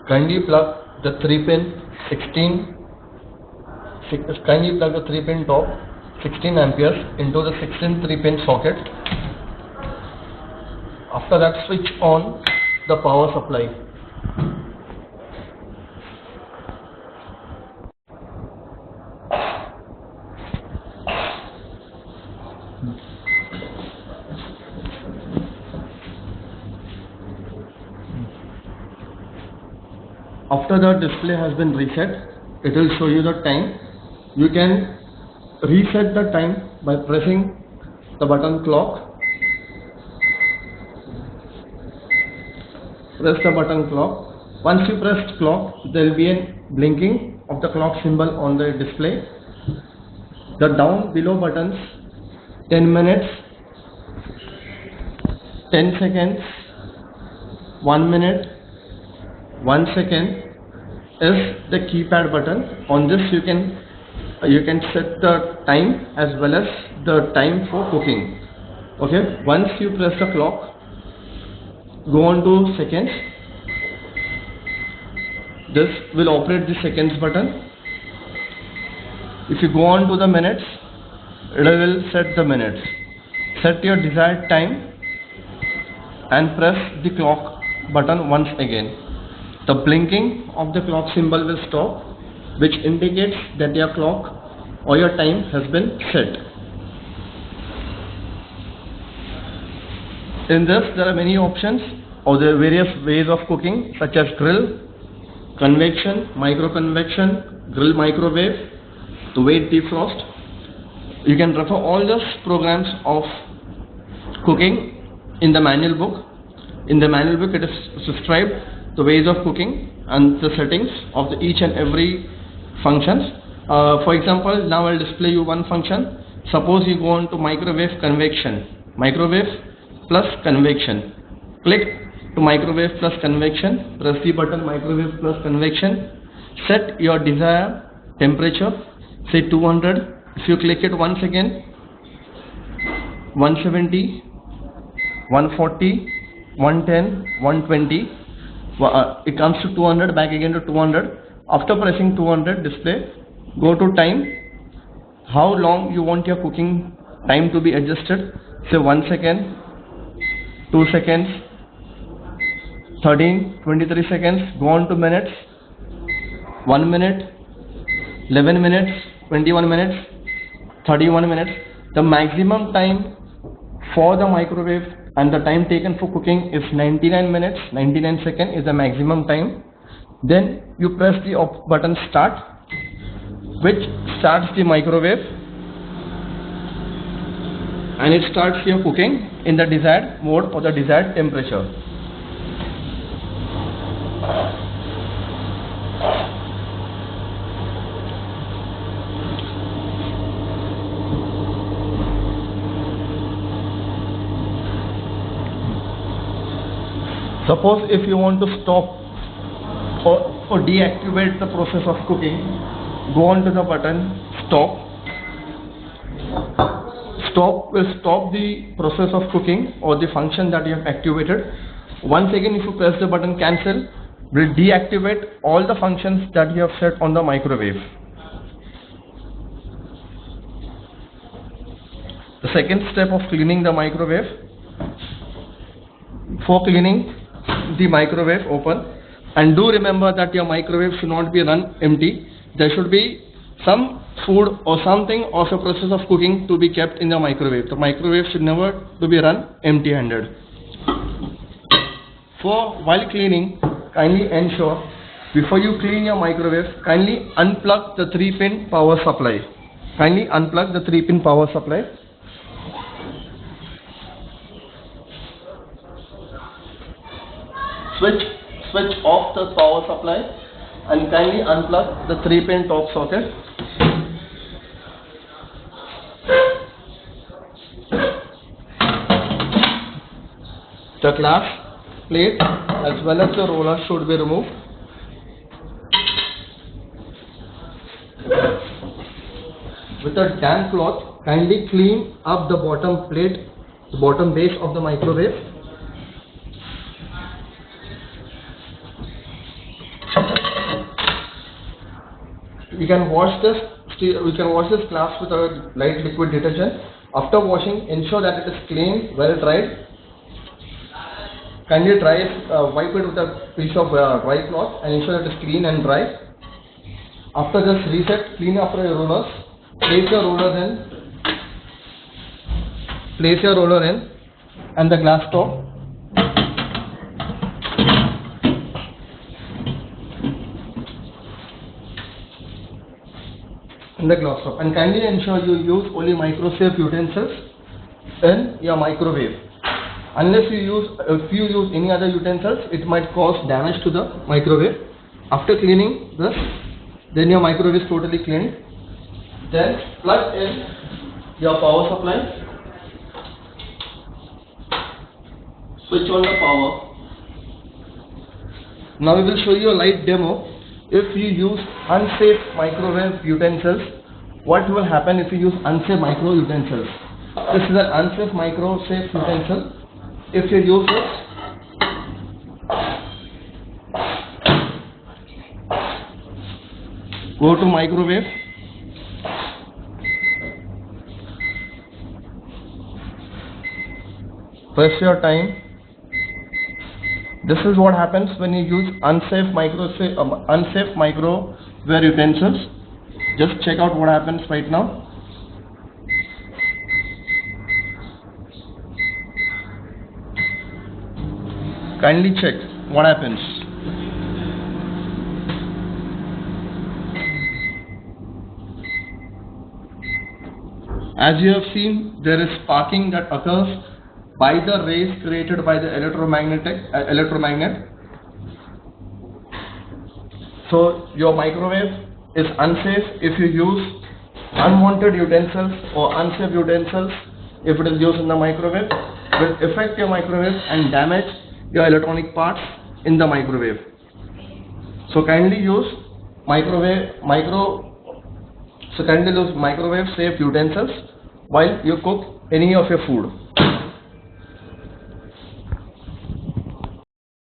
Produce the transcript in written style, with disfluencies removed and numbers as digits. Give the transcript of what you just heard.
Kindly plug the 3-pin top 16 amperes into the 16 3-pin socket. After that, switch on the power supply. After the display has been reset, it will show you the time. You can reset the time by pressing the button clock. Press the button clock. Once you press clock, there will be a blinking of the clock symbol on the display. The down below buttons, 10 minutes, 10 seconds, 1 minute, 1 second is the keypad button. On this you can set the time as well as the time for cooking. Okay, once you press the clock, go on to seconds. This will operate the seconds button. If you go on to the minutes, it will set the minutes. Set your desired time and press the clock button once again. The blinking of the clock symbol will stop, which indicates that your clock or your time has been set. In this, there are many options or there are various ways of cooking, such as grill, convection, micro convection, grill microwave, to wait defrost. You can refer all those programs of cooking in the manual book. In the manual book, it is described the ways of cooking and the settings of each and every functions. For example, now I'll display you one function. Suppose you go on to microwave convection, microwave plus convection. Click to microwave plus convection, press the button microwave plus convection, set your desired temperature, say 200. If you click it once again, 170, 140, 110, 120, it comes to 200, back again to 200. After pressing 200 display, go to time, how long you want your cooking time to be adjusted, say 1 second, 2 seconds, 13, 23 seconds, go on to minutes, 1 minute, 11 minutes, 21 minutes, 31 minutes. The maximum time for the microwave and the time taken for cooking is 99 minutes, 99 seconds is the maximum time. Then you press the button start, which starts the microwave, and it starts your cooking in the desired mode or the desired temperature. Suppose if you want to stop or deactivate the process of cooking, go on to the button stop. Stop will stop the process of cooking or the function that you have activated. Once again, if you press the button cancel, will deactivate all the functions that you have set on the microwave. The second step of cleaning the microwave. For cleaning the microwave, open, and do remember that your microwave should not be run empty. There should be some food or something of a process of cooking to be kept in the microwave. The microwave should never to be run empty-handed. While cleaning, kindly ensure before you clean your microwave, kindly unplug the 3-pin power supply. Kindly unplug the 3-pin power supply. Switch off the power supply and kindly unplug the 3-pin top socket. The glass plate as well as the roller should be removed. With a damp cloth, kindly clean up the bottom plate, the bottom base of the microwave. We can wash this glass with a light liquid detergent. After washing, ensure that it is clean, well dried. Kindly wipe it with a piece of dry cloth and ensure that it is clean and dry. After this, reset, clean after your rollers. Place your roller in and the glass top. And kindly ensure you use only micro-safe utensils in your microwave. If you use any other utensils, it might cause damage to the microwave. After cleaning this, then your microwave is totally cleaned. Then plug in your power supply. Switch on the power. Now we will show you a light demo. If you use unsafe microwave utensils, what will happen if you use unsafe micro utensils? This is an unsafe micro-safe utensil. If you use it, go to microwave. Press your time. This is what happens when you use unsafe microwave utensils. Just check out what happens right now. Kindly check what happens. As you have seen, there is sparking that occurs by the rays created by the electromagnet. So your microwave is unsafe if you use unwanted utensils or unsafe utensils. If it is used in the microwave, it will affect your microwave and damage your electronic parts in the microwave. So kindly use microwave safe utensils while you cook any of your food.